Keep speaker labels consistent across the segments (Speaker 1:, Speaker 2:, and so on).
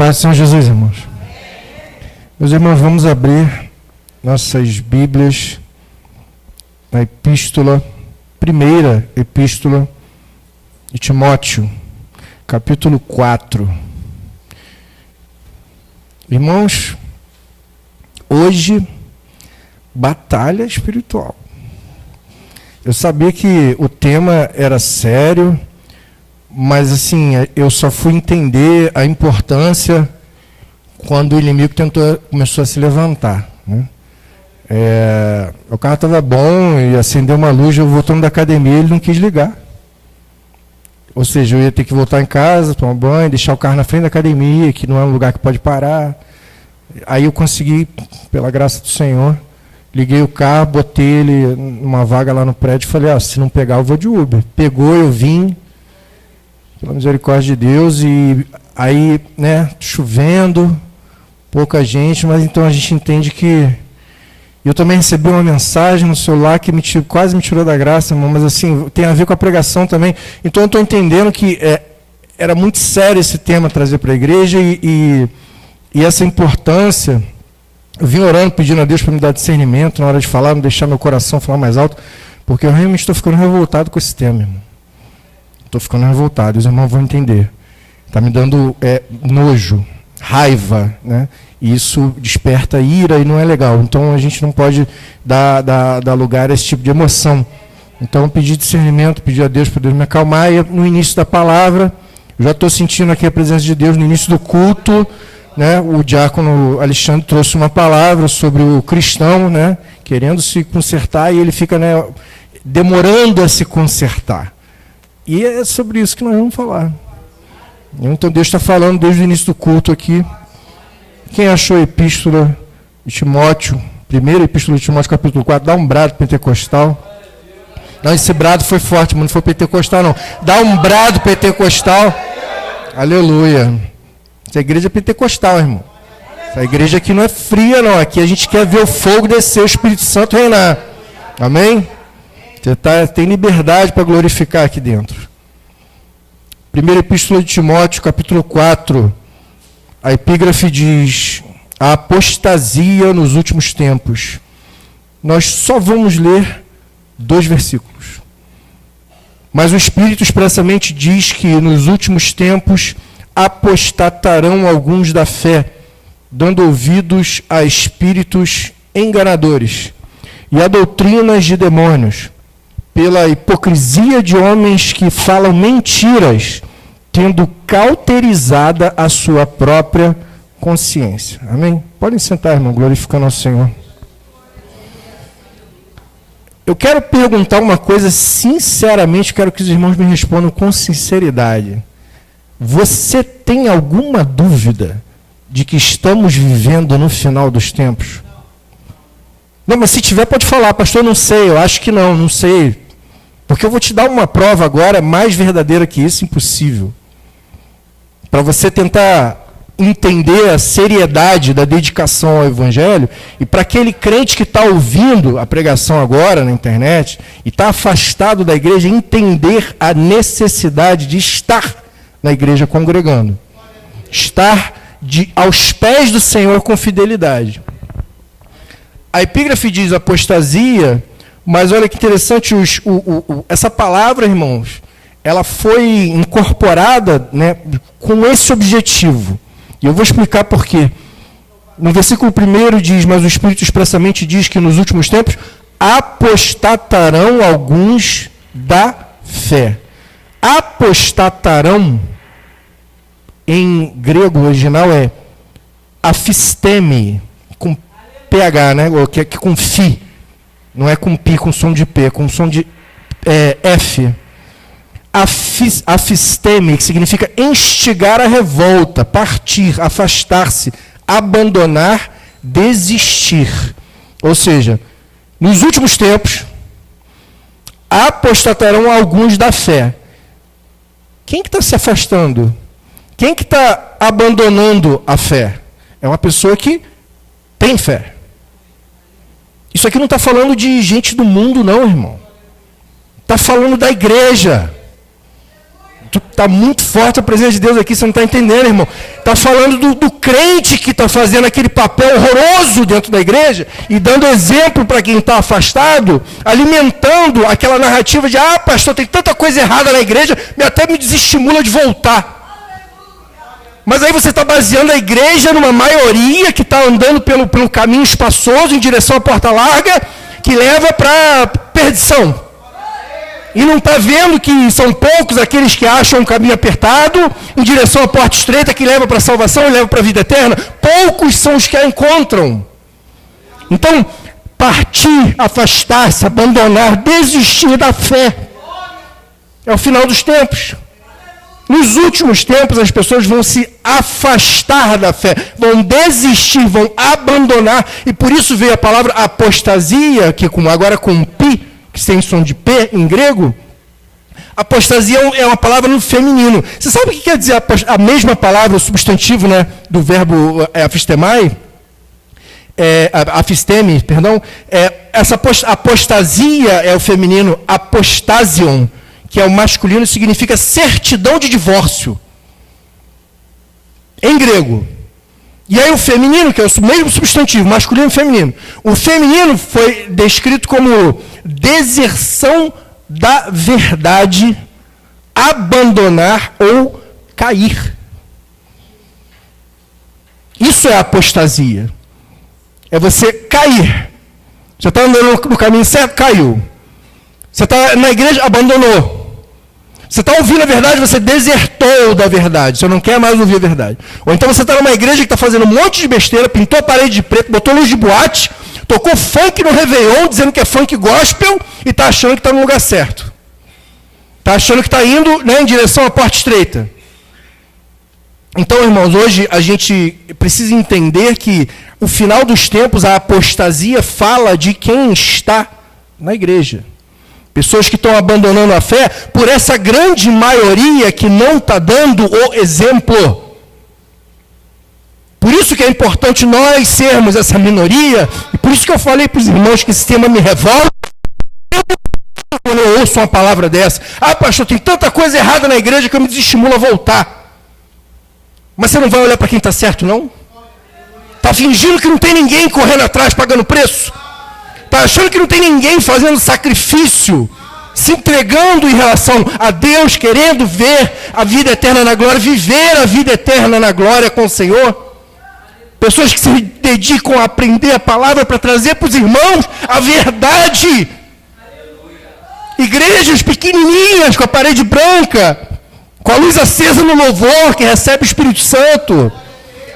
Speaker 1: Paz do Senhor Jesus, irmãos. Meus irmãos, vamos abrir nossas Bíblias na primeira epístola de Timóteo, capítulo 4. Irmãos, hoje, batalha espiritual. Eu sabia que o tema era sério, mas assim, eu só fui entender a importância quando o inimigo começou a se levantar, né? O carro estava bom e acendeu uma luz, eu voltando da academia, ele não quis ligar. Ou seja, eu ia ter que voltar em casa, tomar banho, deixar o carro na frente da academia, que não é um lugar que pode parar. Aí eu consegui, pela graça do Senhor, liguei o carro, botei ele numa vaga lá no prédio e falei, se não pegar eu vou de Uber. Pegou, eu vim, pela misericórdia de Deus, e aí, chovendo, pouca gente, mas então a gente entende que... Eu também recebi uma mensagem no celular que quase me tirou da graça, irmão, mas assim, tem a ver com a pregação também. Então eu estou entendendo que era muito sério esse tema trazer para a igreja e essa importância. Eu vim orando, pedindo a Deus para me dar discernimento na hora de falar, não deixar meu coração falar mais alto, porque eu realmente estou ficando revoltado com esse tema, irmão. Estou ficando revoltado, os irmãos vão entender. Está me dando nojo, raiva, né? E isso desperta ira e não é legal. Então a gente não pode dar lugar a esse tipo de emoção. Então eu pedi discernimento, pedi a Deus para Deus me acalmar. E no início da palavra, eu já estou sentindo aqui a presença de Deus no início do culto, né? O diácono Alexandre trouxe uma palavra sobre o cristão, né? Querendo se consertar, e ele fica, demorando a se consertar. E é sobre isso que nós vamos falar. Então Deus está falando desde o início do culto aqui. Quem achou a epístola de Timóteo, primeira epístola de Timóteo, capítulo 4, dá um brado pentecostal. Não, esse brado foi forte, mas não foi pentecostal, não. Dá um brado pentecostal. Aleluia. Essa igreja é pentecostal, irmão. Essa igreja aqui não é fria, não. Aqui a gente quer ver o fogo descer, o Espírito Santo reinar. Amém? Você tem liberdade para glorificar aqui dentro. Primeira epístola de Timóteo, capítulo 4. A epígrafe diz: a apostasia nos últimos tempos. Nós só vamos ler 2 versículos. Mas o Espírito expressamente diz que nos últimos tempos apostatarão alguns da fé, dando ouvidos a espíritos enganadores e a doutrinas de demônios, pela hipocrisia de homens que falam mentiras, tendo cauterizada a sua própria consciência. Amém? Podem sentar, irmão, glorificando ao Senhor. Eu quero perguntar uma coisa sinceramente, quero que os irmãos me respondam com sinceridade. Você tem alguma dúvida de que estamos vivendo no final dos tempos? Não, mas se tiver, pode falar, pastor, não sei, eu acho que não sei. Porque eu vou te dar uma prova agora mais verdadeira que isso, impossível. Para você tentar entender a seriedade da dedicação ao Evangelho, e para aquele crente que está ouvindo a pregação agora na internet, e está afastado da igreja, entender a necessidade de estar na igreja congregando. Estar aos pés do Senhor com fidelidade. A epígrafe diz apostasia, mas olha que interessante, essa palavra, irmãos, ela foi incorporada, com esse objetivo. E eu vou explicar por quê. No versículo 1 diz, mas o Espírito expressamente diz que nos últimos tempos apostatarão alguns da fé. Apostatarão, em grego original, é afisteme, com PH, que é com fi. Não é com pi, com som de P, com som de F. Afisteme, que significa instigar a revolta, partir, afastar-se, abandonar, desistir. Ou seja, nos últimos tempos, apostatarão alguns da fé. Quem que está se afastando? Quem que está abandonando a fé? É uma pessoa que tem fé. Isso aqui não está falando de gente do mundo, não, irmão. Está falando da igreja. Está muito forte a presença de Deus aqui, você não está entendendo, irmão. Está falando do crente que está fazendo aquele papel horroroso dentro da igreja e dando exemplo para quem está afastado, alimentando aquela narrativa de, pastor, tem tanta coisa errada na igreja, até me desestimula de voltar. Mas aí você está baseando a igreja numa maioria que está andando pelo caminho espaçoso em direção à porta larga, que leva para perdição. E não está vendo que são poucos aqueles que acham um caminho apertado, em direção à porta estreita, que leva para a salvação e leva para a vida eterna. Poucos são os que a encontram. Então, partir, afastar-se, abandonar, desistir da fé. É o final dos tempos. Nos últimos tempos, as pessoas vão se afastar da fé, vão desistir, vão abandonar. E por isso veio a palavra apostasia, que agora com pi, que tem som de P em grego. Apostasia é uma palavra no feminino. Você sabe o que quer dizer a mesma palavra, o substantivo, né, do verbo apistemai? Afisteme, perdão. Essa apostasia é o feminino, apostasion, que é o masculino, significa certidão de divórcio. Em grego. E aí o feminino, que é o mesmo substantivo, masculino e feminino. O feminino foi descrito como deserção da verdade, abandonar ou cair. Isso é apostasia. É você cair. Você está andando no caminho certo, caiu. Você está na igreja, abandonou. Você está ouvindo a verdade, você desertou da verdade. Você não quer mais ouvir a verdade. Ou então você está numa igreja que está fazendo um monte de besteira, pintou a parede de preto, botou luz de boate, tocou funk no Réveillon, dizendo que é funk gospel, e está achando que está no lugar certo. Está achando que está indo, né, em direção à porta estreita. Então, irmãos, hoje a gente precisa entender que o final dos tempos, a apostasia, fala de quem está na igreja. Pessoas que estão abandonando a fé por essa grande maioria que não está dando o exemplo. Por isso que é importante nós sermos essa minoria, e por isso que eu falei para os irmãos que esse tema me revolta. Quando eu ouço uma palavra dessa, pastor, tem tanta coisa errada na igreja que eu me desestimulo a voltar. Mas você não vai olhar para quem está certo, não? Está fingindo que não tem ninguém correndo atrás, pagando preço? Está achando que não tem ninguém fazendo sacrifício, se entregando em relação a Deus, querendo ver a vida eterna na glória, viver a vida eterna na glória com o Senhor? Pessoas que se dedicam a aprender a palavra para trazer para os irmãos a verdade. Igrejas pequenininhas, com a parede branca, com a luz acesa no louvor, que recebe o Espírito Santo,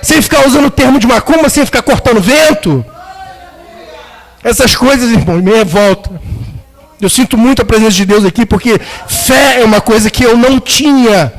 Speaker 1: sem ficar usando o termo de macumba, sem ficar cortando vento. Essas coisas, irmão, me revoltam. Eu sinto muito a presença de Deus aqui, porque fé é uma coisa que eu não tinha.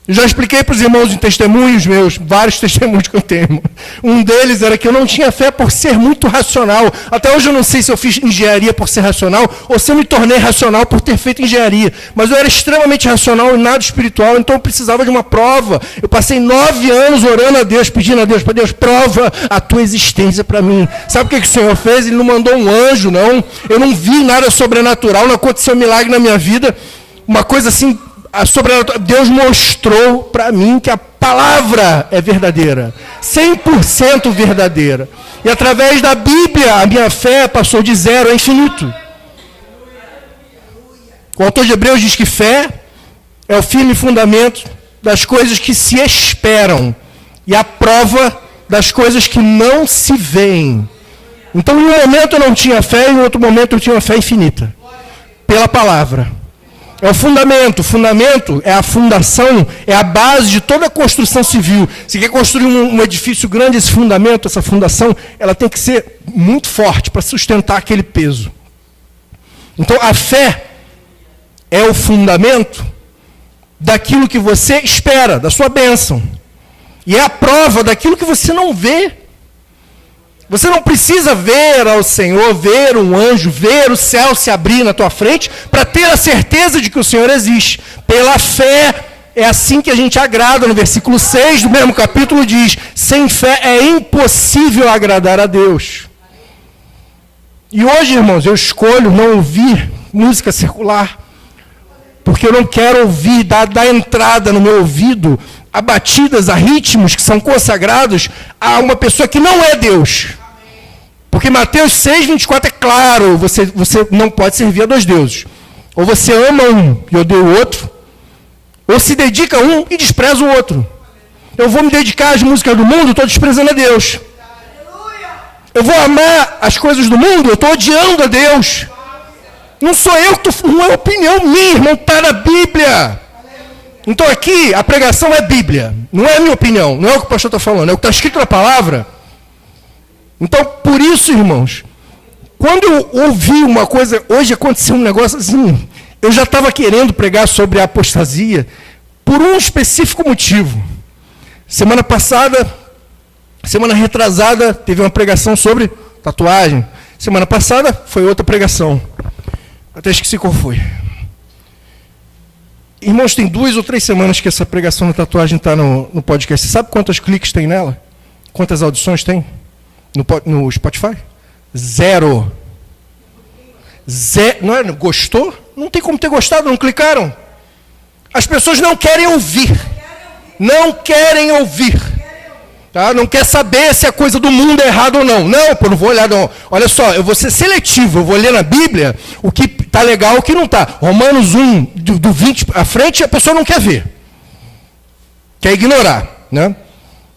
Speaker 1: Eu já expliquei para os irmãos em testemunhos meus, vários testemunhos que eu tenho. Um deles era que eu não tinha fé por ser muito racional. Até hoje eu não sei se eu fiz engenharia por ser racional, ou se eu me tornei racional por ter feito engenharia. Mas eu era extremamente racional e nada espiritual, então eu precisava de uma prova. Eu passei 9 anos orando a Deus, pedindo a Deus, para Deus, prova a tua existência para mim. Sabe o que o Senhor fez? Ele não mandou um anjo, não. Eu não vi nada sobrenatural, não aconteceu um milagre na minha vida. Uma coisa assim, Deus mostrou para mim que a palavra é verdadeira, 100% verdadeira. E através da Bíblia, a minha fé passou de 0 a infinito. O autor de Hebreus diz que fé é o firme fundamento das coisas que se esperam e a prova das coisas que não se veem. Então, em um momento eu não tinha fé, em outro momento eu tinha uma fé infinita. Pela palavra. É o fundamento. O fundamento é a fundação, é a base de toda a construção civil. Se quer construir um edifício grande, esse fundamento, essa fundação, ela tem que ser muito forte para sustentar aquele peso. Então, a fé é o fundamento daquilo que você espera, da sua bênção. E é a prova daquilo que você não vê. Você não precisa ver ao Senhor, ver um anjo, ver o céu se abrir na tua frente, para ter a certeza de que o Senhor existe. Pela fé, é assim que a gente agrada. No versículo 6 do mesmo capítulo diz, sem fé é impossível agradar a Deus. E hoje, irmãos, eu escolho não ouvir música secular, porque eu não quero ouvir, dar entrada no meu ouvido a batidas, a ritmos que são consagrados a uma pessoa que não é Deus. Porque Mateus 6:24 é claro, você não pode servir a dois deuses. Ou você ama um e odeia o outro, ou se dedica a um e despreza o outro. Eu vou me dedicar às músicas do mundo, estou desprezando a Deus. Eu vou amar as coisas do mundo, eu estou odiando a Deus. Não sou eu que estou, não é opinião minha, irmão, está na Bíblia. Então aqui, a pregação é Bíblia. Não é a minha opinião, não é o que o pastor está falando, é o que está escrito na palavra. Então, por isso, irmãos, quando eu ouvi uma coisa, hoje aconteceu um negócio assim, eu já estava querendo pregar sobre a apostasia por um específico motivo. Semana retrasada, teve uma pregação sobre tatuagem. Semana passada foi outra pregação. Até esqueci qual foi. Irmãos, tem 2 ou 3 semanas que essa pregação da tatuagem está no podcast. Você sabe quantos cliques tem nela? Quantas audições tem no Spotify? 0. Não é? Gostou? Não tem como ter gostado, não clicaram. As pessoas não querem ouvir. Não querem ouvir. Tá? Não quer saber se a coisa do mundo é errada ou não. Não, pô, não vou olhar, não. Olha só, eu vou ser seletivo, eu vou ler na Bíblia o que está legal e o que não está. Romanos 1, do 20 à frente, a pessoa não quer ver. Quer ignorar, né?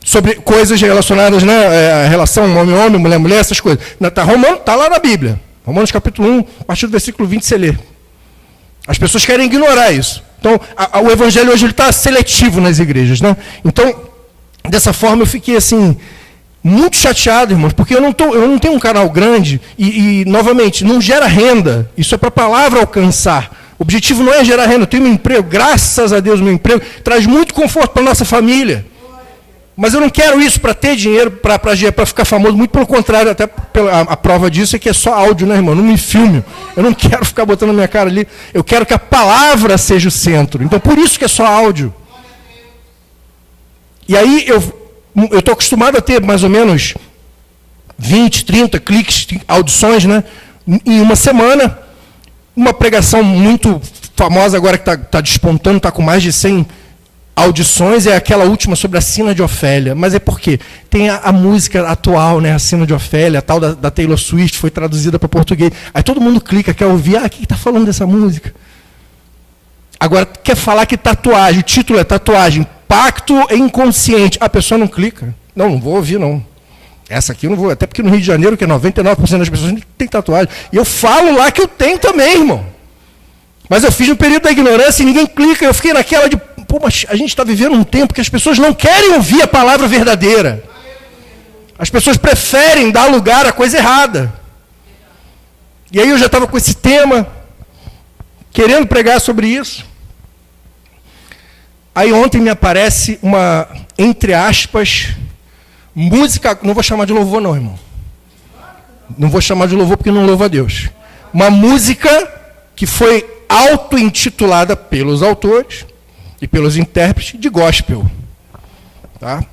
Speaker 1: Sobre coisas relacionadas, né, a relação homem-homem, mulher-mulher, essas coisas. Está lá na Bíblia. Romanos capítulo 1, a partir do versículo 20, você lê. As pessoas querem ignorar isso. Então, o evangelho hoje está seletivo nas igrejas, né? Então, dessa forma, eu fiquei assim, muito chateado, irmãos, porque eu não tenho um canal grande e, novamente, não gera renda. Isso é para a palavra alcançar. O objetivo não é gerar renda. Eu tenho um emprego, graças a Deus, meu emprego traz muito conforto para a nossa família. Mas eu não quero isso para ter dinheiro, para ficar famoso. Muito pelo contrário, até a prova disso é que é só áudio, né, irmão? Não me filme. Eu não quero ficar botando a minha cara ali. Eu quero que a palavra seja o centro. Então, por isso que é só áudio. E aí, eu estou acostumado a ter mais ou menos 20, 30 cliques, audições, né? Em uma semana. Uma pregação muito famosa agora que está despontando, está com mais de 100 audições, é aquela última sobre a Sina de Ofélia. Mas é porque tem a música atual, né, a Sina de Ofélia, a tal da Taylor Swift, foi traduzida para português. Aí todo mundo clica, quer ouvir, quem está falando dessa música? Agora, quer falar que tatuagem, o título é tatuagem, pacto inconsciente. A pessoa não clica. Não vou ouvir, não. Essa aqui eu não vou, até porque no Rio de Janeiro, que é 99% das pessoas tem tatuagem. E eu falo lá que eu tenho também, irmão. Mas eu fiz no período da ignorância e ninguém clica. Eu fiquei naquela de, mas a gente está vivendo um tempo que as pessoas não querem ouvir a palavra verdadeira. As pessoas preferem dar lugar à coisa errada. E aí eu já estava com esse tema, querendo pregar sobre isso. Aí ontem me aparece uma, entre aspas, música, não vou chamar de louvor não, irmão. Não vou chamar de louvor porque não louvo a Deus. Uma música que foi auto-intitulada pelos autores e pelos intérpretes de gospel. Tá?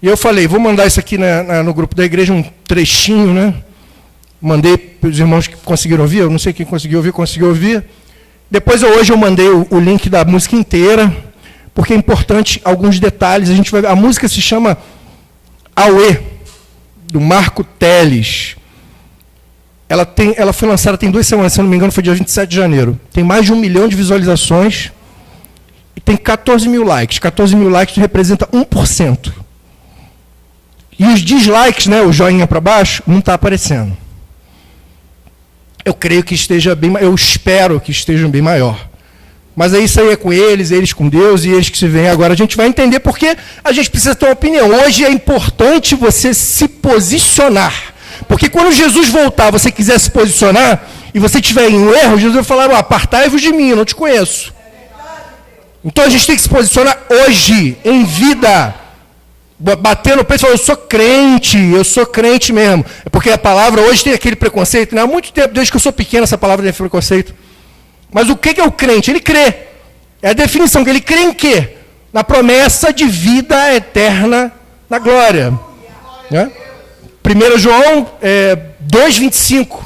Speaker 1: E eu falei, vou mandar isso aqui no grupo da igreja, um trechinho, né? Mandei para os irmãos que conseguiram ouvir, eu não sei quem conseguiu ouvir. Depois hoje eu mandei o link da música inteira, porque é importante alguns detalhes. A gente vai ver. A música se chama Auê, do Marco Teles. Ela foi lançada tem 2 semanas, se não me engano, foi dia 27 de janeiro. Tem mais de 1 milhão de visualizações e tem 14 mil likes. 14 mil likes representa 1%. E os dislikes, né, o joinha para baixo, não está aparecendo. Eu creio que esteja bem, eu espero que estejam bem maior. Mas aí isso aí é com eles com Deus e eles que se veem agora. A gente vai entender porque a gente precisa ter uma opinião. Hoje é importante você se posicionar. Porque quando Jesus voltar, você quiser se posicionar e você tiver em um erro, Jesus vai falar, apartai-vos de mim, eu não te conheço. Então a gente tem que se posicionar hoje, em vida. Bater no peito e falar, eu sou crente mesmo. É porque a palavra hoje tem aquele preconceito, né? Há muito tempo, desde que eu sou pequeno, essa palavra tem preconceito. Mas o que é o crente? Ele crê. É a definição, que ele crê em quê? Na promessa de vida eterna na glória. Né? 1 João 2,25.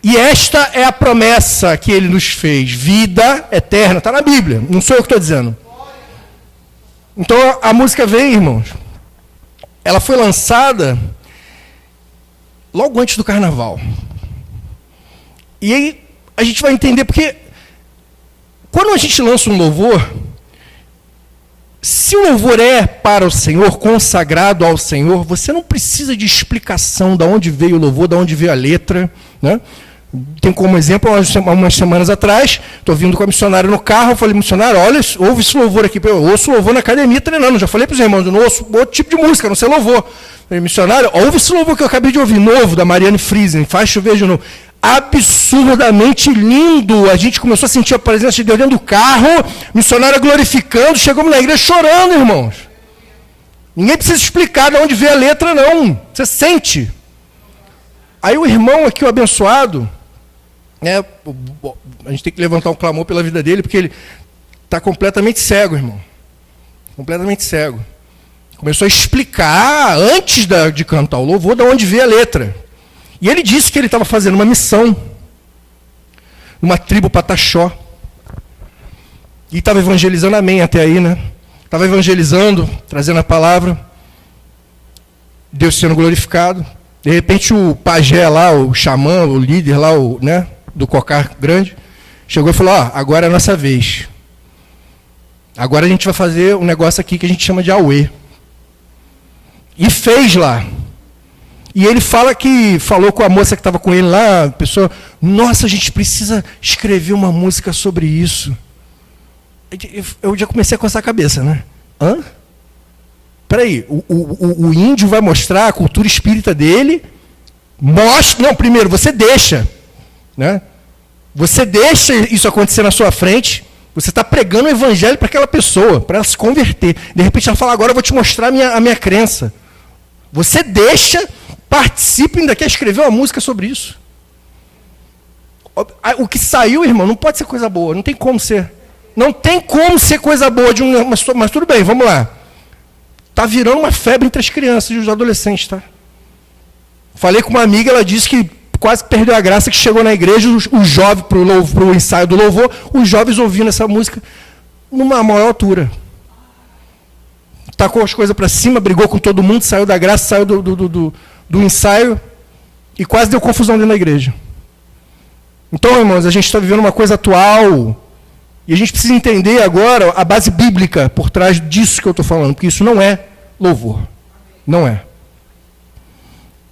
Speaker 1: E esta é a promessa que ele nos fez, vida eterna, está na Bíblia, não sou eu que estou dizendo. Então a música veio, irmãos, ela foi lançada logo antes do carnaval. E aí a gente vai entender, porque quando a gente lança um louvor, se o louvor é para o Senhor, consagrado ao Senhor, você não precisa de explicação de onde veio o louvor, de onde veio a letra, né? Tem como exemplo, umas semanas atrás, estou vindo com a missionária no carro, eu falei, missionária, olha, ouve esse louvor aqui, eu ouço louvor na academia treinando, já falei para os irmãos, eu não ouço outro tipo de música, não sei louvor. Eu falei, missionária, ouve esse louvor que eu acabei de ouvir, novo, da Mariane Friesen, faz chover de novo. Absurdamente lindo, a gente começou a sentir a presença de Deus dentro do carro, missionária glorificando, chegamos na igreja chorando, irmãos. Ninguém precisa explicar de onde veio a letra, não, você sente. Aí o irmão aqui, o abençoado, a gente tem que levantar um clamor pela vida dele, porque ele está completamente cego, irmão. Completamente cego. Começou a explicar, antes de cantar o louvor, de onde veio a letra. E ele disse que ele estava fazendo uma missão, numa tribo Pataxó. E estava evangelizando, amém, até aí, né? Estava evangelizando, trazendo a palavra. Deus sendo glorificado. De repente o pajé lá, o xamã, o líder lá, né, do cocar grande, chegou e falou, agora é a nossa vez. Agora a gente vai fazer um negócio aqui que a gente chama de auê. E fez lá. E ele falou com a moça que estava com ele lá, a pessoa, nossa, a gente precisa escrever uma música sobre isso. Eu já comecei a coçar a cabeça, né? Hã? Peraí, o índio vai mostrar a cultura espírita dele, não, primeiro, você deixa, né? Você deixa isso acontecer na sua frente, você está pregando o evangelho para aquela pessoa, para ela se converter. De repente ela fala, agora eu vou te mostrar a minha crença. Você deixa, participe, ainda quer escrever uma música sobre isso. O que saiu, irmão, não pode ser coisa boa, não tem como ser. Não tem como ser coisa boa, mas tudo bem, vamos lá. Está virando uma febre entre as crianças e os adolescentes, tá? Falei com uma amiga, ela disse que quase perdeu a graça, que chegou na igreja, os jovens, para o ensaio do louvor, os jovens ouvindo essa música numa maior altura. Tacou as coisas para cima, brigou com todo mundo, saiu da graça, saiu do ensaio e quase deu confusão dentro da igreja. Então, irmãos, a gente está vivendo uma coisa atual e a gente precisa entender agora a base bíblica por trás disso que eu estou falando, porque isso não é louvor. Não é.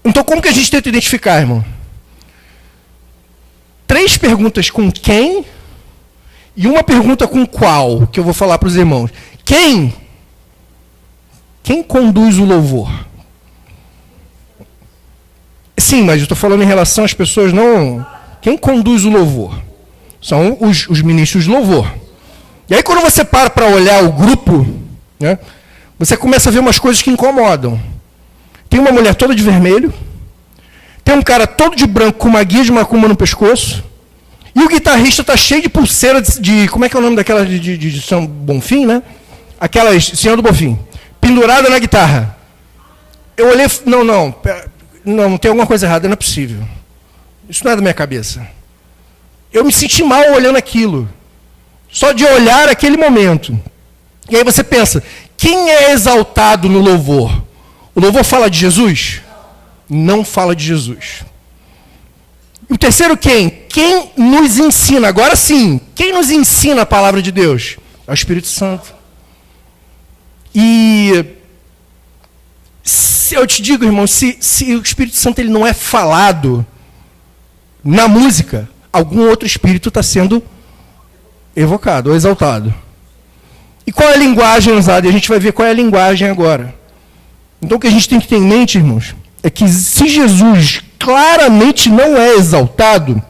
Speaker 1: Então, como que a gente tenta identificar, irmão? 3 perguntas com quem e uma pergunta com qual, que eu vou falar para os irmãos. Quem conduz o louvor? Sim, mas eu estou falando em relação às pessoas, não... Quem conduz o louvor? São os ministros de louvor. E aí, quando você para olhar o grupo, né, você começa a ver umas coisas que incomodam. Tem uma mulher toda de vermelho, tem um cara todo de branco com uma guia de macumba no pescoço, e o guitarrista está cheio de pulseira de... Como é que é o nome daquela de São Bonfim, né? Aquelas, Senhor do Bonfim, pendurada na guitarra. Eu olhei, não, tem alguma coisa errada, não é possível. Isso não é da minha cabeça. Eu me senti mal olhando aquilo. Só de olhar aquele momento. E aí você pensa, quem é exaltado no louvor? O louvor fala de Jesus? Não fala de Jesus. E o terceiro quem? Quem nos ensina? Agora sim, quem nos ensina a palavra de Deus? É o Espírito Santo. E eu te digo, irmão, se o Espírito Santo ele não é falado na música, algum outro espírito está sendo evocado ou exaltado. E qual é a linguagem usada? E a gente vai ver qual é a linguagem agora. Então o que a gente tem que ter em mente, irmãos, é que se Jesus claramente não é exaltado,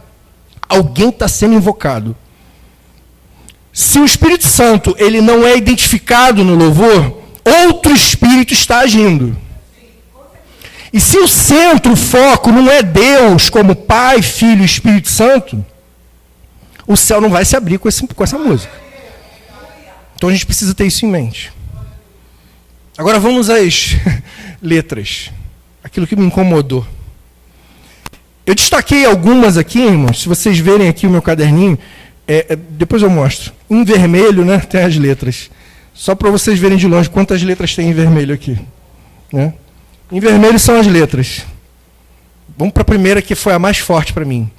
Speaker 1: alguém está sendo invocado. Se o Espírito Santo ele não é identificado no louvor, outro espírito está agindo. E se o centro, o foco, não é Deus como Pai, Filho e Espírito Santo, o céu não vai se abrir com essa música. Então a gente precisa ter isso em mente. Agora vamos às letras. Aquilo que me incomodou. Eu destaquei algumas aqui, irmãos, se vocês verem aqui o meu caderninho, depois eu mostro. Em vermelho, né, tem as letras. Só para vocês verem de longe quantas letras tem em vermelho aqui. Né? Em vermelho são as letras. Vamos para a primeira, que foi a mais forte para mim.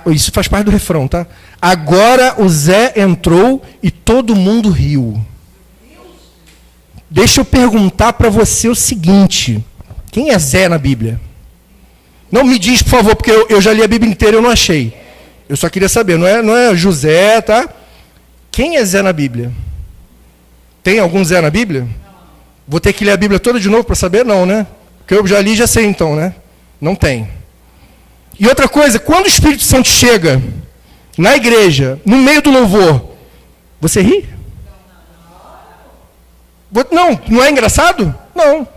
Speaker 1: Isso faz parte do refrão, tá? Agora o Zé entrou e todo mundo riu. Deixa eu perguntar para você o seguinte. Quem é Zé na Bíblia? Não me diz, por favor, porque eu já li a Bíblia inteira e eu não achei. Eu só queria saber, não é José, tá? Quem é Zé na Bíblia? Tem algum Zé na Bíblia? Vou ter que ler a Bíblia toda de novo para saber? Não, né? Porque eu já li e já sei então, né? Não tem. E outra coisa, quando o Espírito Santo chega na igreja, no meio do louvor, você ri? Não é engraçado? Não.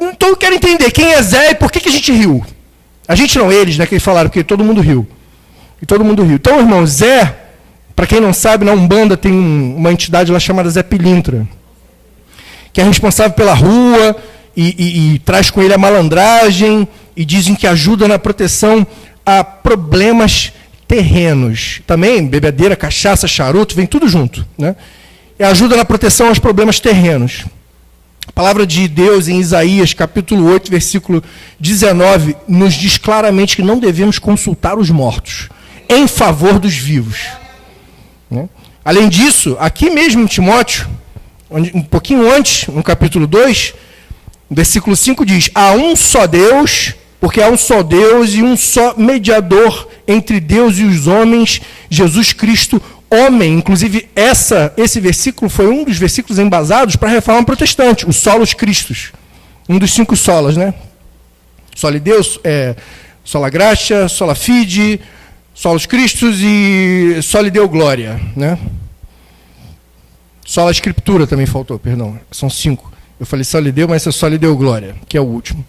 Speaker 1: Então eu quero entender quem é Zé e por que a gente riu. A gente não, eles, né, que eles falaram, porque todo mundo riu. E todo mundo riu. Então, irmão, Zé, para quem não sabe, na Umbanda tem uma entidade lá chamada Zé Pilintra, que é responsável pela rua e traz com ele a malandragem, e dizem que ajuda na proteção a problemas terrenos. Também, bebedeira, cachaça, charuto, vem tudo junto. Né? E ajuda na proteção aos problemas terrenos. A palavra de Deus em Isaías, capítulo 8, versículo 19, nos diz claramente que não devemos consultar os mortos, em favor dos vivos. Né? Além disso, aqui mesmo em Timóteo, um pouquinho antes, no capítulo 2, versículo 5 diz, há um só Deus, porque há um só Deus e um só mediador entre Deus e os homens, Jesus Cristo, homem. Inclusive, esse versículo foi um dos versículos embasados para a Reforma Protestante, o Solos Christus, um dos 5 solas, né? Soli Deus, Sola Gratia, Sola Fide, Solos Christus e Soli Deo Glória, né? Sola Escritura também faltou, perdão, são 5. Eu falei Soli Deo, mas é Soli Deo Glória, que é o último.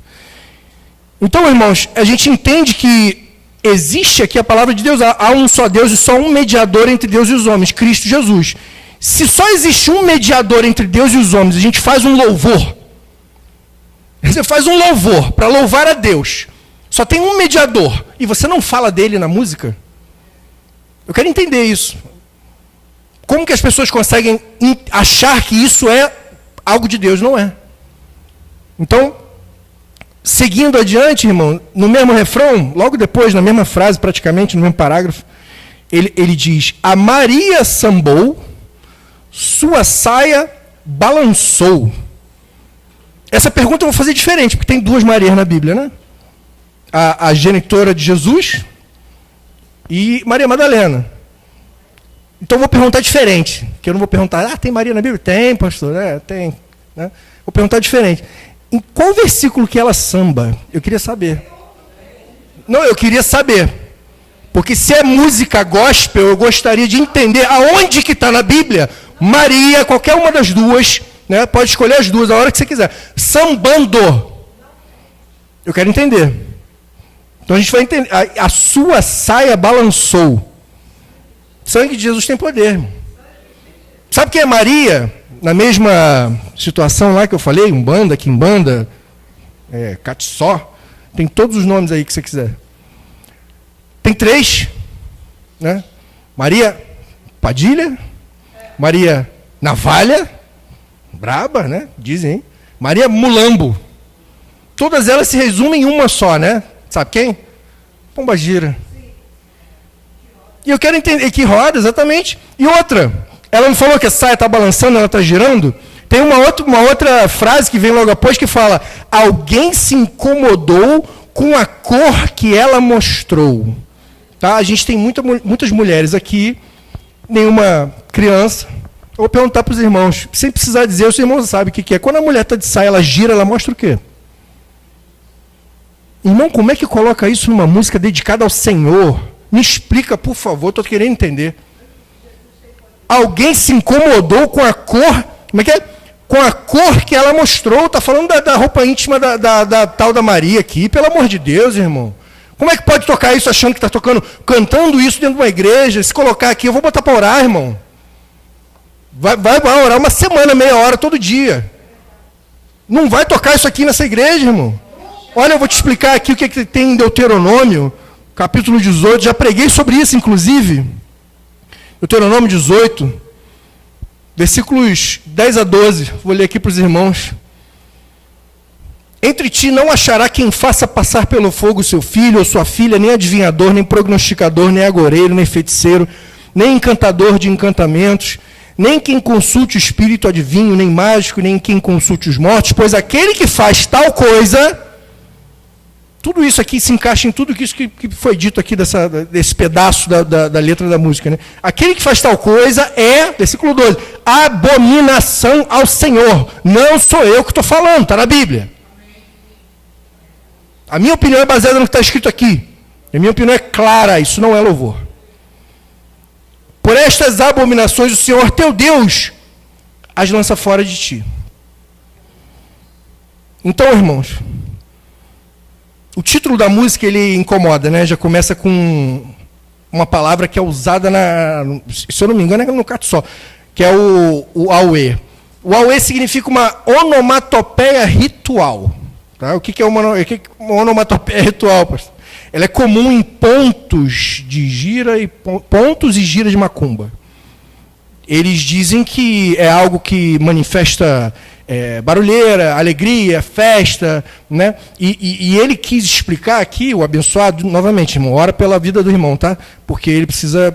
Speaker 1: Então, irmãos, a gente entende que existe aqui a palavra de Deus, há um só Deus e só um mediador entre Deus e os homens, Cristo Jesus. Se só existe um mediador entre Deus e os homens, a gente faz um louvor. Você faz um louvor para louvar a Deus. Só tem um mediador e você não fala dele na música? Eu quero entender isso. Como que as pessoas conseguem achar que isso é algo de Deus? Não é. Então, seguindo adiante, irmão, no mesmo refrão, logo depois, na mesma frase, praticamente, no mesmo parágrafo, ele diz, a Maria sambou, sua saia balançou. Essa pergunta eu vou fazer diferente, porque tem 2 Marias na Bíblia, né? A genitora de Jesus e Maria Madalena. Então eu vou perguntar diferente, que eu não vou perguntar, tem Maria na Bíblia? Tem, pastor, tem. Né? Vou perguntar diferente. Em qual versículo que ela samba? Eu queria saber. Não, eu queria saber. Porque se é música gospel, eu gostaria de entender aonde que está na Bíblia, Maria, qualquer uma das duas, né, pode escolher as duas, a hora que você quiser, sambando. Eu quero entender. Então a gente vai entender. A sua saia balançou. O sangue de Jesus tem poder. Sabe quem é Maria? Na mesma situação lá que eu falei, Umbanda, Quimbanda, Catiçó, tem todos os nomes aí que você quiser. Tem 3, né? Maria Padilha, Maria Navalha, braba, né? Dizem, Maria Mulambo. Todas elas se resumem em uma só, né? Sabe quem? Pombagira. E eu quero entender, que roda, exatamente. E outra, ela não falou que a saia está balançando, ela está girando? Tem uma outra frase que vem logo após que fala, alguém se incomodou com a cor que ela mostrou. Tá? A gente tem muitas mulheres aqui, nenhuma criança. Eu vou perguntar para os irmãos, sem precisar dizer, os irmãos sabem o que é. Quando a mulher está de saia, ela gira, ela mostra o quê? Irmão, como é que coloca isso numa música dedicada ao Senhor? Me explica, por favor, estou querendo entender. Alguém se incomodou com a cor, como é que é? Com a cor que ela mostrou, está falando da roupa íntima da tal da Maria aqui, pelo amor de Deus, irmão. Como é que pode tocar isso achando que está cantando isso dentro de uma igreja? Se colocar aqui, eu vou botar para orar, irmão. Vai orar uma semana, meia hora, todo dia. Não vai tocar isso aqui nessa igreja, irmão. Olha, eu vou te explicar aqui o que tem em Deuteronômio, capítulo 18. Já preguei sobre isso, inclusive. Deuteronômio 18, versículos 10 a 12. Vou ler aqui para os irmãos. Entre ti não achará quem faça passar pelo fogo seu filho ou sua filha, nem adivinhador, nem prognosticador, nem agoreiro, nem feiticeiro, nem encantador de encantamentos, nem quem consulte o espírito adivinho, nem mágico, nem quem consulte os mortos, pois aquele que faz tal coisa, tudo isso aqui se encaixa em tudo isso que foi dito aqui desse pedaço da letra da música, né? Aquele que faz tal coisa é, versículo 12, abominação ao Senhor. Não sou eu que estou falando, está na Bíblia. A minha opinião é baseada no que está escrito aqui. A minha opinião é clara, isso não é louvor. Por estas abominações o Senhor teu Deus as lança fora de ti. Então, irmãos, o título da música ele incomoda, né? Já começa com uma palavra que é usada se eu não me engano, é no Catsó, que é o auê. O auê significa uma onomatopeia ritual. Tá? O que é uma onomatopeia ritual, pastor? Ela é comum em pontos de gira e pontos e giras de macumba. Eles dizem que é algo que manifesta barulheira, alegria, festa, né? E ele quis explicar aqui, o abençoado, novamente, irmão, ora pela vida do irmão, tá? Porque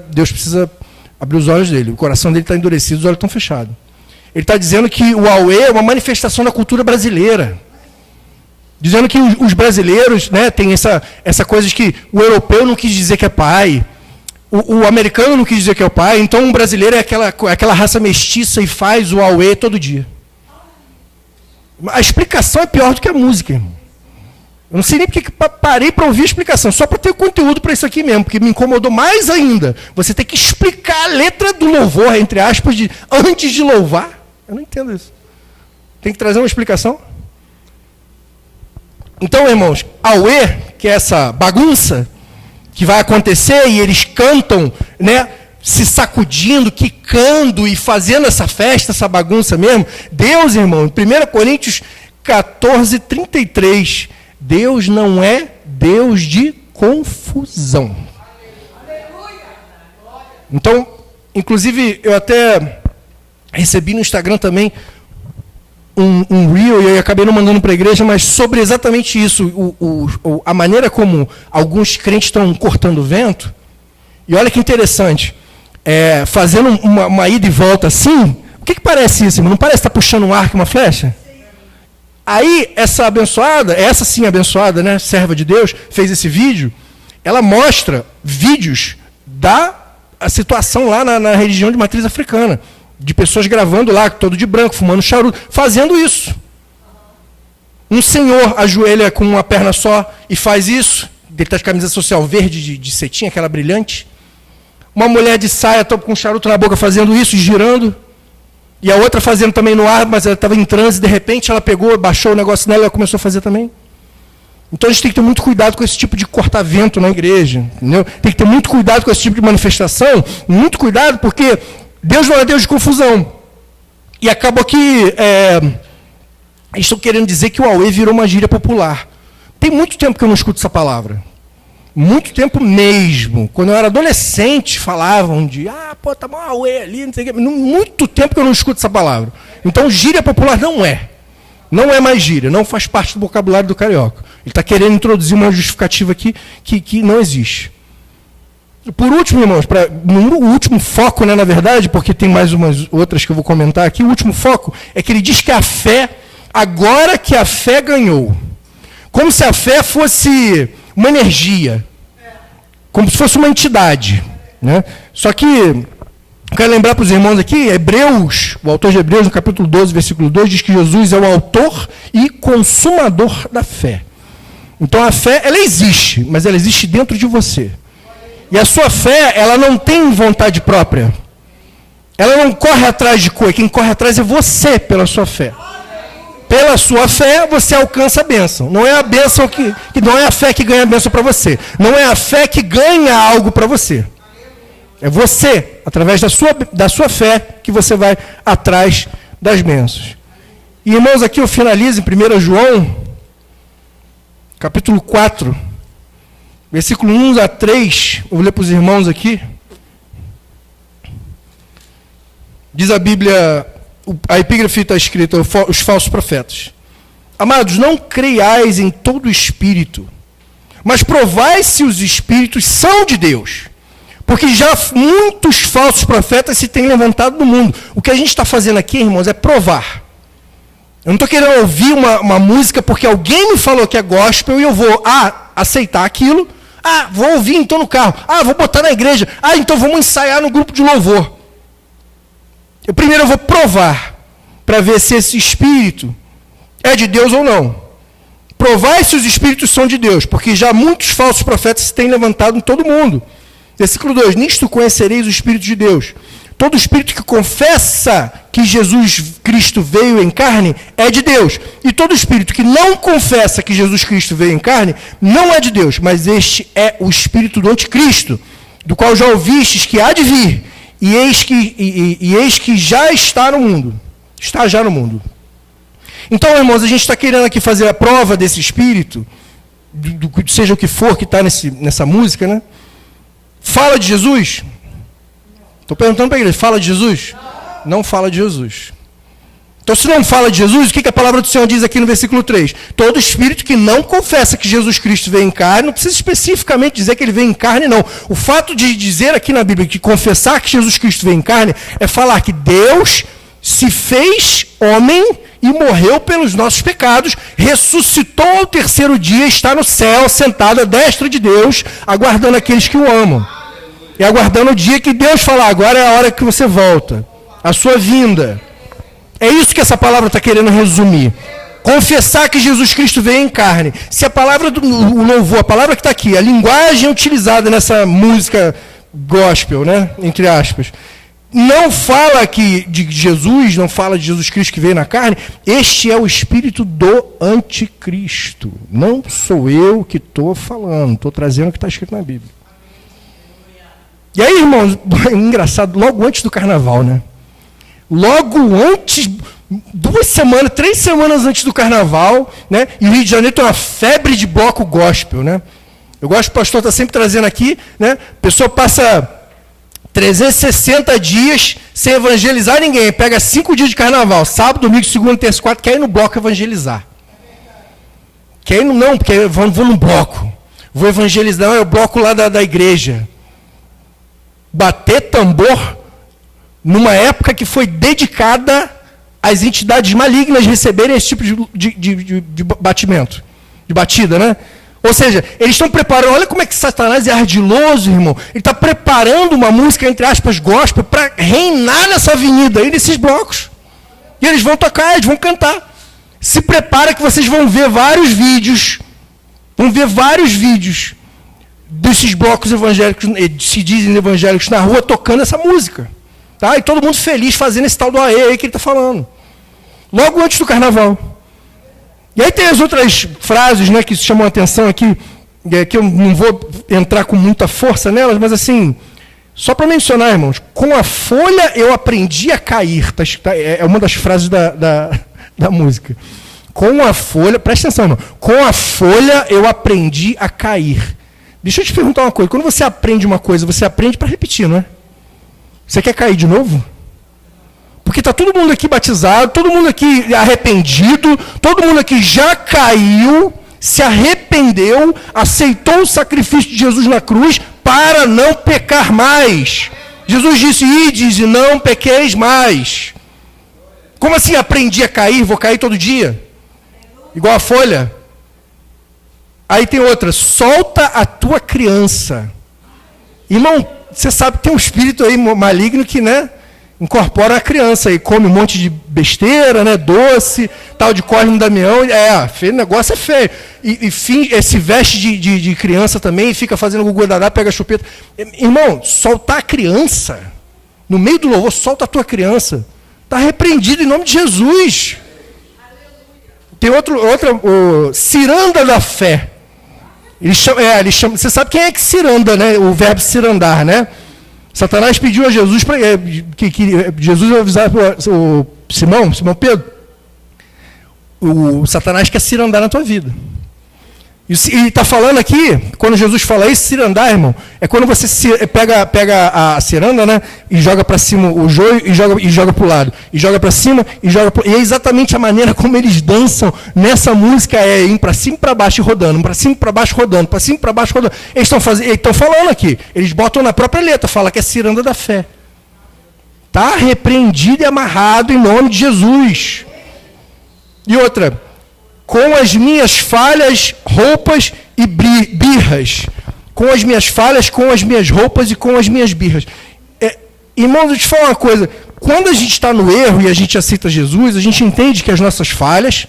Speaker 1: Deus precisa abrir os olhos dele, o coração dele está endurecido, os olhos estão fechados. Ele está dizendo que o auê é uma manifestação da cultura brasileira. Dizendo que os brasileiros, né, tem essa coisa de que o europeu não quis dizer que é pai, o americano não quis dizer que é o pai, então o brasileiro é aquela raça mestiça e faz o auê todo dia. A explicação é pior do que a música, irmão. Eu não sei nem porque parei para ouvir a explicação, só para ter conteúdo para isso aqui mesmo, porque me incomodou mais ainda. Você tem que explicar a letra do louvor, entre aspas, antes de louvar. Eu não entendo isso. Tem que trazer uma explicação. Então, irmãos, auê, que é essa bagunça que vai acontecer, e eles cantam, né, se sacudindo, quicando e fazendo essa festa, essa bagunça mesmo. Deus, irmão, em 1 Coríntios 14, 33, Deus não é Deus de confusão. Então, inclusive, eu até recebi no Instagram também um reel, e eu acabei não mandando para a igreja, mas sobre exatamente isso, a maneira como alguns crentes estão cortando o vento. E olha que interessante, fazendo uma ida e volta assim, o que parece isso? Não parece estar puxando um arco e uma flecha? Aí, essa sim abençoada, né, serva de Deus, fez esse vídeo, ela mostra vídeos da situação lá na região de matriz africana, de pessoas gravando lá, todo de branco, fumando charuto, fazendo isso. Um senhor ajoelha com uma perna só e faz isso, ele está de camisa social verde, de cetim, aquela brilhante. Uma mulher de saia com um charuto na boca fazendo isso, girando. E a outra fazendo também no ar, mas ela estava em transe, de repente ela pegou, baixou o negócio nela e ela começou a fazer também. Então a gente tem que ter muito cuidado com esse tipo de corta-vento na igreja. Entendeu? Tem que ter muito cuidado com esse tipo de manifestação, muito cuidado, porque Deus não é Deus de confusão. E acabou que estou querendo dizer que o auê virou uma gíria popular. Tem muito tempo que eu não escuto essa palavra. Muito tempo mesmo. Quando eu era adolescente, falavam de, tá bom, auê ali, não sei o quê. Muito tempo que eu não escuto essa palavra. Então, gíria popular não é. Não é mais gíria, não faz parte do vocabulário do carioca. Ele está querendo introduzir uma justificativa aqui que não existe. Por último, irmãos, o último foco, né, na verdade, porque tem mais umas outras que eu vou comentar aqui, o último foco é que ele diz que a fé, agora que a fé ganhou, como se a fé fosse uma energia, como se fosse uma entidade, né? Só que, quero lembrar para os irmãos aqui, Hebreus, o autor de Hebreus, no capítulo 12, versículo 2, diz que Jesus é o autor e consumador da fé. Então a fé, ela existe, mas ela existe dentro de você. E a sua fé, ela não tem vontade própria. Ela não corre atrás de coisa. Quem corre atrás é você, pela sua fé. Pela sua fé, você alcança a bênção. Não é a bênção que não é a fé que ganha a bênção para você. Não é a fé que ganha algo para você. É você, através da sua fé, que você vai atrás das bênçãos. E, irmãos, aqui eu finalizo em 1 João, capítulo 4, versículo 1 a 3, eu vou ler para os irmãos aqui. Diz a Bíblia, a epígrafe está escrita, os falsos profetas. Amados, não creiais em todo espírito, mas provai se os espíritos são de Deus. Porque já muitos falsos profetas se têm levantado no mundo. O que a gente está fazendo aqui, irmãos, é provar. Eu não estou querendo ouvir uma música porque alguém me falou que é gospel e eu vou aceitar aquilo. Vou ouvir então no carro. Vou botar na igreja. Então vamos ensaiar no grupo de louvor. Primeiro eu vou provar para ver se esse espírito é de Deus ou não. Provai se os espíritos são de Deus, porque já muitos falsos profetas se têm levantado em todo mundo. Versículo 2, nisto conhecereis o Espírito de Deus. Todo espírito que confessa que Jesus Cristo veio em carne é de Deus. E todo espírito que não confessa que Jesus Cristo veio em carne não é de Deus, mas este é o espírito do anticristo, do qual já ouvistes que há de vir, e eis que já está no mundo. Está já no mundo. Então, irmãos, a gente está querendo aqui fazer a prova desse espírito, seja o que for que está nessa música, né? Fala de Jesus? Estou perguntando para a igreja, fala de Jesus? Não fala de Jesus. Então, se não fala de Jesus, o que a palavra do Senhor diz aqui no versículo 3? Todo espírito que não confessa que Jesus Cristo veio em carne, não precisa especificamente dizer que ele veio em carne, não. O fato de dizer aqui na Bíblia que confessar que Jesus Cristo veio em carne é falar que Deus se fez homem e morreu pelos nossos pecados, ressuscitou ao terceiro dia, está no céu, sentado à destra de Deus, aguardando aqueles que o amam. E aguardando o dia que Deus falar, agora é a hora que você volta, a sua vinda. É isso que essa palavra está querendo resumir. Confessar que Jesus Cristo veio em carne. Se a palavra do louvor, a palavra que está aqui, a linguagem utilizada nessa música gospel, né, entre aspas, não fala aqui de Jesus, não fala de Jesus Cristo que veio na carne, este é o espírito do anticristo. Não sou eu que estou falando, estou trazendo o que está escrito na Bíblia. E aí, irmãos, engraçado, logo antes do carnaval, né? Logo antes, 2 semanas, 3 semanas antes do carnaval, né? E o Rio de Janeiro tem uma febre de bloco gospel, né? Eu gosto, o pastor está sempre trazendo aqui, né? A pessoa passa 360 dias sem evangelizar ninguém. Pega 5 dias de carnaval, sábado, domingo, segunda, terça, quarta, quer ir no bloco evangelizar. Quer ir não, porque eu vou no bloco. Vou evangelizar, não, é o bloco lá da igreja. Bater tambor numa época que foi dedicada às entidades malignas receberem esse tipo de batimento, de batida, né? Ou seja, eles estão preparando, olha como é que Satanás é ardiloso, irmão. Ele está preparando uma música, entre aspas, gospel, para reinar nessa avenida aí, nesses blocos. E eles vão tocar, eles vão cantar. Se prepara que vocês vão ver vários vídeos, desses blocos evangélicos, se dizem evangélicos, na rua, tocando essa música. Tá? E todo mundo feliz fazendo esse tal do aê aí que ele está falando. Logo antes do carnaval. E aí tem as outras frases, né, que chamam a atenção aqui, que eu não vou entrar com muita força nelas, mas assim, só para mencionar, irmãos, com a folha eu aprendi a cair. É uma das frases da música. Com a folha, presta atenção, irmão, com a folha eu aprendi a cair. Deixa eu te perguntar uma coisa, quando você aprende uma coisa, você aprende para repetir, não é? Você quer cair de novo? Porque está todo mundo aqui batizado, todo mundo aqui arrependido, todo mundo aqui já caiu, se arrependeu, aceitou o sacrifício de Jesus na cruz para não pecar mais. Jesus disse, ides e não pequeis mais. Como assim aprendi a cair? Vou cair todo dia? Igual a folha? Aí tem outra, solta a tua criança. Irmão, você sabe que tem um espírito aí maligno que, né, incorpora a criança e come um monte de besteira, né, doce, tal de Cosme Damião. O negócio é feio. E se veste de criança também, fica fazendo gugu dadá, pega a chupeta. Irmão, soltar a criança, no meio do louvor, solta a tua criança. Está repreendido em nome de Jesus. Tem outra, ciranda da fé. Ele chama, você sabe quem é que ciranda, né? O verbo cirandar, né? Satanás pediu a Jesus que Jesus avisar o Simão Pedro. O Satanás quer cirandar na tua vida. E está falando aqui, quando Jesus fala isso, cirandar, irmão, é quando você pega a ciranda, né, e joga para cima o joio e joga para o lado. E joga para cima e joga para... E é exatamente a maneira como eles dançam nessa música, é ir para cima e para baixo e rodando, para cima e para baixo rodando, para cima e para baixo rodando. Eles estão falando aqui, eles botam na própria letra, fala que é ciranda da fé. Está repreendido e amarrado em nome de Jesus. E outra... com as minhas falhas, roupas e birras. Com as minhas falhas, com as minhas roupas e com as minhas birras. Irmãos, eu te falo uma coisa. Quando a gente está no erro e a gente aceita Jesus, a gente entende que as nossas falhas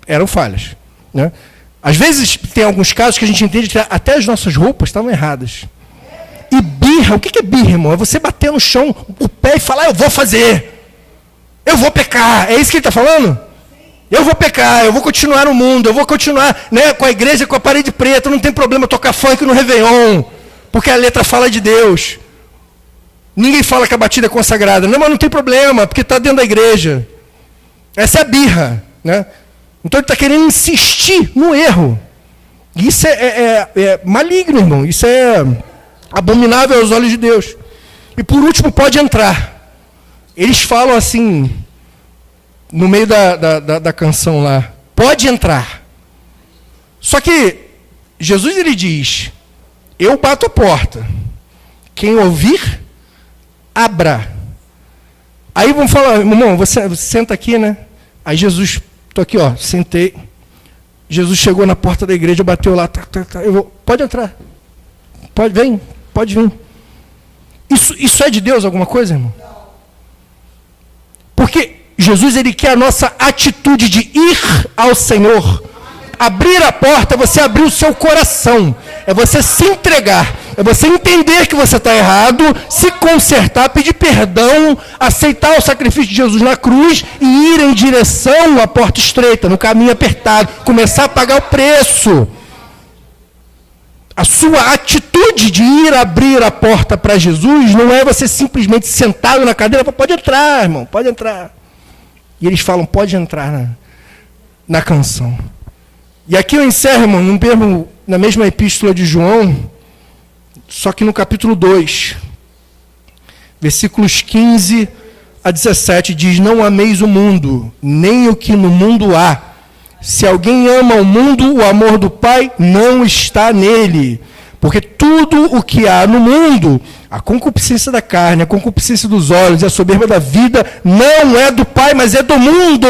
Speaker 1: eram falhas. Né? Às vezes, tem alguns casos que a gente entende que até as nossas roupas estavam erradas. E birra, o que é birra, irmão? É você bater no chão o pé e falar, eu vou fazer. Eu vou pecar. É isso que ele está falando? Eu vou pecar, eu vou continuar no mundo, eu vou continuar, né, com a igreja com a parede preta, não tem problema tocar funk no Réveillon, porque a letra fala de Deus. Ninguém fala que a batida é consagrada. Não, mas não tem problema, porque está dentro da igreja. Essa é a birra. Né? Então ele está querendo insistir no erro. Isso é maligno, irmão. Isso é abominável aos olhos de Deus. E por último, pode entrar. Eles falam assim... no meio da canção lá, pode entrar. Só que Jesus ele diz, eu bato a porta, quem ouvir, abra. Aí vamos falar, irmão, você senta aqui, né? Aí Jesus, estou aqui, ó, sentei. Jesus chegou na porta da igreja, bateu lá, pode entrar. Pode vir. Isso é de Deus alguma coisa, irmão? Porque Jesus, ele quer a nossa atitude de ir ao Senhor. Abrir a porta é você abrir o seu coração. É você se entregar. É você entender que você está errado, se consertar, pedir perdão, aceitar o sacrifício de Jesus na cruz e ir em direção à porta estreita, no caminho apertado. Começar a pagar o preço. A sua atitude de ir abrir a porta para Jesus não é você simplesmente sentado na cadeira, pode entrar, irmão, pode entrar. E eles falam, pode entrar na canção. E aqui eu encerro, irmão, na mesma epístola de João, só que no capítulo 2, versículos 15 a 17, diz, não ameis o mundo, nem o que no mundo há. Se alguém ama o mundo, o amor do Pai não está nele. Porque tudo o que há no mundo, a concupiscência da carne, a concupiscência dos olhos e a soberba da vida, não é do Pai, mas é do mundo.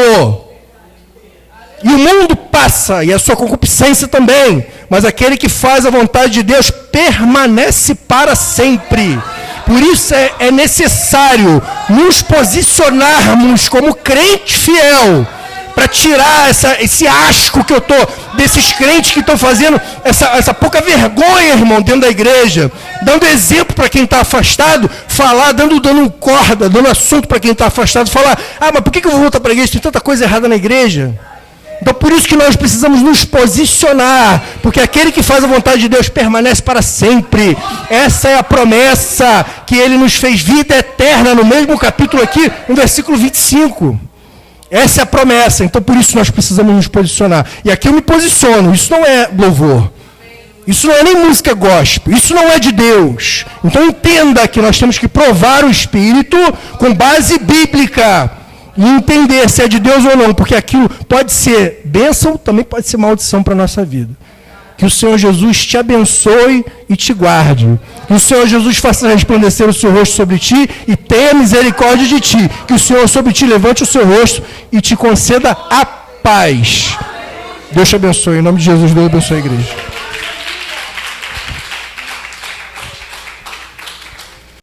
Speaker 1: E o mundo passa, e a sua concupiscência também. Mas aquele que faz a vontade de Deus permanece para sempre. Por isso é necessário nos posicionarmos como crente fiel, para tirar esse asco que eu estou, desses crentes que estão fazendo essa pouca vergonha, irmão, dentro da igreja, dando exemplo para quem está afastado, falar, dando corda, dando assunto para quem está afastado, falar, mas por que eu vou voltar para a igreja? Tem tanta coisa errada na igreja. Então por isso que nós precisamos nos posicionar, porque aquele que faz a vontade de Deus permanece para sempre. Essa é a promessa que ele nos fez, vida eterna, no mesmo capítulo aqui, no versículo 25. Essa é a promessa, então por isso nós precisamos nos posicionar. E aqui eu me posiciono, isso não é louvor. Isso não é nem música gospel, isso não é de Deus. Então entenda que nós temos que provar o Espírito com base bíblica. E entender se é de Deus ou não, porque aquilo pode ser bênção, também pode ser maldição para a nossa vida. Que o Senhor Jesus te abençoe e te guarde. Que o Senhor Jesus faça resplandecer o seu rosto sobre ti e tenha misericórdia de ti. Que o Senhor sobre ti levante o seu rosto e te conceda a paz. Deus te abençoe. Em nome de Jesus, Deus abençoe a igreja.